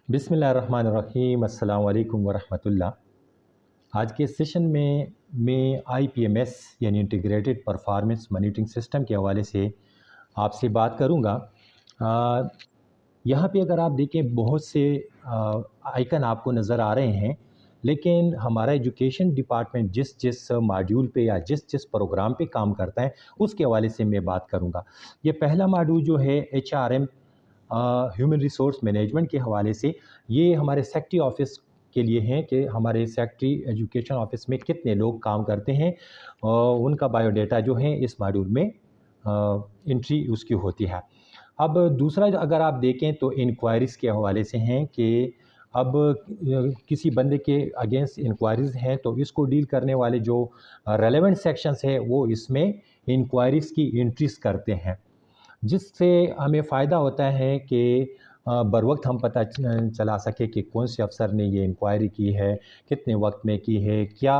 बिस्मिल्लाहिर्रहमानिर्रहीम, अस्सलाम वालेकुम वरहमतुल्लाह। आज के सेशन में मैं IPMS यानी इंटीग्रेटेड परफॉर्मेंस मॉनिटरिंग सिस्टम के हवाले से आपसे बात करूंगा। यहाँ पे अगर आप देखें बहुत से आइकन आपको नज़र आ रहे हैं, लेकिन हमारा एजुकेशन डिपार्टमेंट जिस जिस मॉड्यूल पे या जिस जिस प्रोग्राम पे काम करता है उसके हवाले से मैं बात करूँगा। ये पहला मॉड्यूल जो है HRM ह्यूमन रिसोर्स मैनेजमेंट के हवाले से, ये हमारे सेक्रेटरी ऑफिस के लिए हैं कि हमारे सेक्रेटरी एजुकेशन ऑफिस में कितने लोग काम करते हैं और उनका बायोडाटा जो है इस मॉड्यूल में एंट्री उसकी होती है। अब दूसरा अगर आप देखें तो इंक्वायरीज़ के हवाले से हैं कि अब किसी बंदे के अगेंस्ट इंक्वायरीज़ हैं तो इसको डील करने वाले जो रेलेवेंट सेक्शंस है वो इसमें इंक्वायरीज़ की एंट्रीज करते हैं, जिससे हमें फ़ायदा होता है कि बर वक्त हम पता चला सके कि कौन से अफसर ने ये इंक्वायरी की है, कितने वक्त में की है, क्या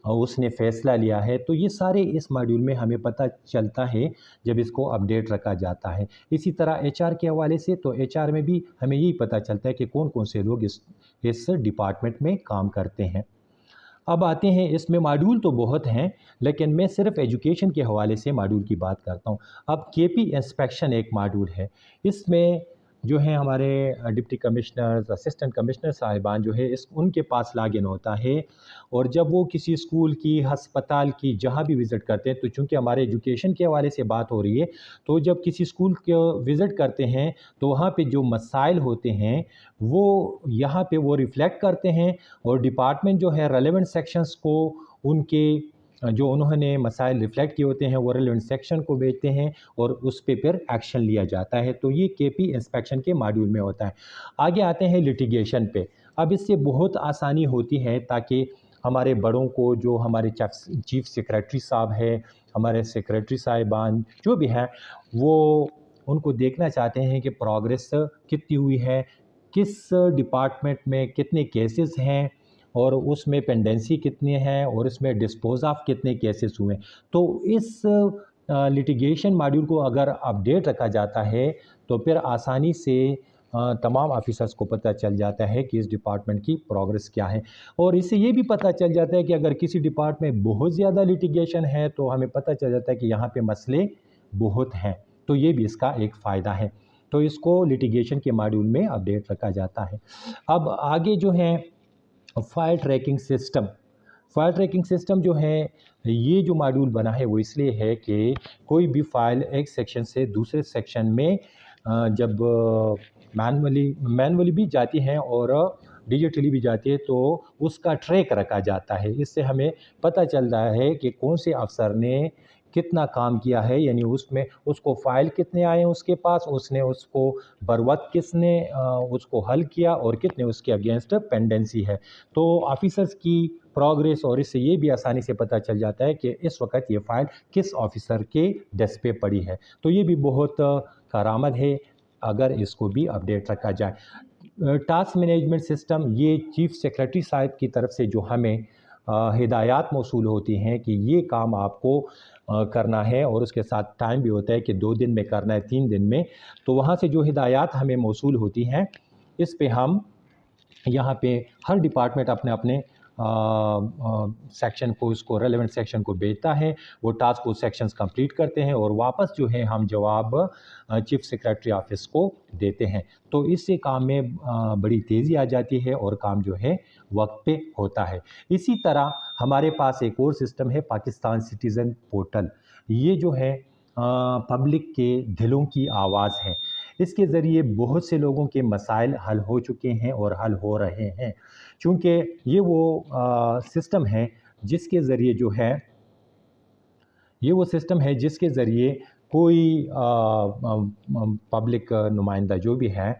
उसने फ़ैसला लिया है। तो ये सारे इस मॉड्यूल में हमें पता चलता है जब इसको अपडेट रखा जाता है। इसी तरह HR के हवाले से तो HR में भी हमें यही पता चलता है कि कौन कौन से लोग इस डिपार्टमेंट में काम करते हैं। अब आते हैं, इसमें मॉड्यूल तो बहुत हैं लेकिन मैं सिर्फ एजुकेशन के हवाले से मॉड्यूल की बात करता हूँ। अब KP इंस्पेक्शन एक मॉड्यूल है। इसमें जो है हमारे डिप्टी कमिश्नर, असिस्टेंट कमिश्नर साहिबान जो है उनके पास लॉगिन होता है, और जब वो किसी स्कूल की, हस्पताल की, जहाँ भी विज़िट करते हैं, तो चूँकि हमारे एजुकेशन के हवाले से बात हो रही है, तो जब किसी स्कूल को विज़िट करते हैं तो वहाँ पे जो मसाइल होते हैं वो यहाँ पे वो रिफ़्लेक्ट करते हैं, और डिपार्टमेंट जो है रेलेवेंट सेक्शंस को उनके जो उन्होंने मसाइल रिफ़्लेक्ट किए होते हैं वो रेलेवेंट सेक्शन को भेजते हैं और उस पे फिर एक्शन लिया जाता है। तो ये KP इंस्पेक्शन के मॉड्यूल में होता है। आगे आते हैं लिटिगेशन पे। अब इससे बहुत आसानी होती है ताकि हमारे बड़ों को, जो हमारे चीफ सेक्रेटरी साहब है, हमारे सेक्रेटरी साहिबान जो भी हैं, वो उनको देखना चाहते हैं कि प्रोग्रेस कितनी हुई है, किस डिपार्टमेंट में कितने केसेस हैं और उसमें पेंडेंसी कितनी है और इसमें डिस्पोज ऑफ कितने केसेस हुए। तो इस लिटिगेशन मॉड्यूल को अगर अपडेट रखा जाता है तो फिर आसानी से तमाम ऑफिसर्स को पता चल जाता है कि इस डिपार्टमेंट की प्रोग्रेस क्या है, और इससे ये भी पता चल जाता है कि अगर किसी डिपार्टमेंट में बहुत ज़्यादा लिटिगेशन है तो हमें पता चल जाता है कि यहाँ पे मसले बहुत हैं। तो ये भी इसका एक फ़ायदा है। तो इसको लिटिगेशन के मॉड्यूल में अपडेट रखा जाता है। अब आगे जो है file tracking system. File tracking system जो है, ये जो मॉड्यूल बना है वो इसलिए है कि कोई भी फाइल एक सेक्शन से दूसरे सेक्शन में जब मैनुअली भी जाती हैं और डिजिटली भी जाती है तो उसका ट्रैक रखा जाता है। इससे हमें पता चल रहा है कि कौन से अफसर ने कितना काम किया है, यानी उसमें उसको फ़ाइल कितने आए हैं उसके पास, उसने उसको बर वक्त किसने उसको हल किया और कितने उसके अगेंस्ट पेंडेंसी है। तो ऑफिसर्स की प्रोग्रेस, और इससे ये भी आसानी से पता चल जाता है कि इस वक्त ये फ़ाइल किस ऑफिसर के डेस्क पे पड़ी है। तो ये भी बहुत करामत है अगर इसको भी अपडेट रखा जाए। टास्क मैनेजमेंट सिस्टम, ये चीफ सेक्रेटरी साहब की तरफ से जो हमें हिदायत मौसूल होती हैं कि ये काम आपको करना है, और उसके साथ टाइम भी होता है कि 2 दिन में करना है, 3 दिन में। तो वहाँ से जो हिदायत हमें मौसूल होती हैं इस पे हम यहाँ पे हर डिपार्टमेंट अपने अपने सेक्शन को, इसको रेलेवेंट सेक्शन को भेजता है, वो टास्क को सेक्शंस कंप्लीट करते हैं और वापस जो है हम जवाब चीफ सेक्रेटरी ऑफिस को देते हैं। तो इससे काम में बड़ी तेज़ी आ जाती है और काम जो है वक्त पे होता है। इसी तरह हमारे पास एक और सिस्टम है, पाकिस्तान सिटीज़न पोर्टल। ये जो है पब्लिक के दिलों की आवाज़ है। इसके ज़रिए बहुत से लोगों के मसाइल हल हो चुके हैं और हल हो रहे हैं, चूँकि ये वो सिस्टम है जिसके ज़रिए जो है, ये वो सिस्टम है जिसके ज़रिए कोई पब्लिक नुमाइंदा जो भी है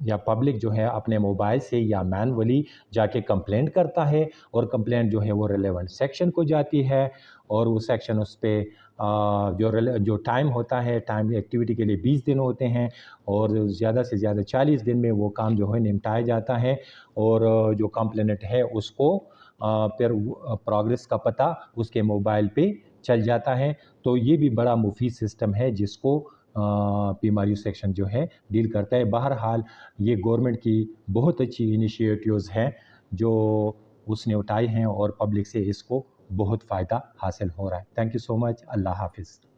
या पब्लिक जो है अपने मोबाइल से या मैनुअली जाके कंप्लेंट करता है, और कंप्लेंट जो है वो रेलेवेंट सेक्शन को जाती है, और वो सेक्शन उस पर जो टाइम होता है, टाइम एक्टिविटी के लिए 20 दिन होते हैं, और ज़्यादा से ज़्यादा 40 दिन में वो काम जो है निपटाया जाता है, और जो कंप्लेनेंट है उसको फिर प्रोग्रेस का पता उसके मोबाइल पे चल जाता है। तो ये भी बड़ा मुफीद सिस्टम है जिसको बीमारियों सेक्शन जो है डील करता है। बहरहाल ये गवर्नमेंट की बहुत अच्छी इनिशिएटिव्स हैं जो उसने उठाए हैं और पब्लिक से इसको बहुत फ़ायदा हासिल हो रहा है। Thank you so much. अल्लाह हाफ़िज़।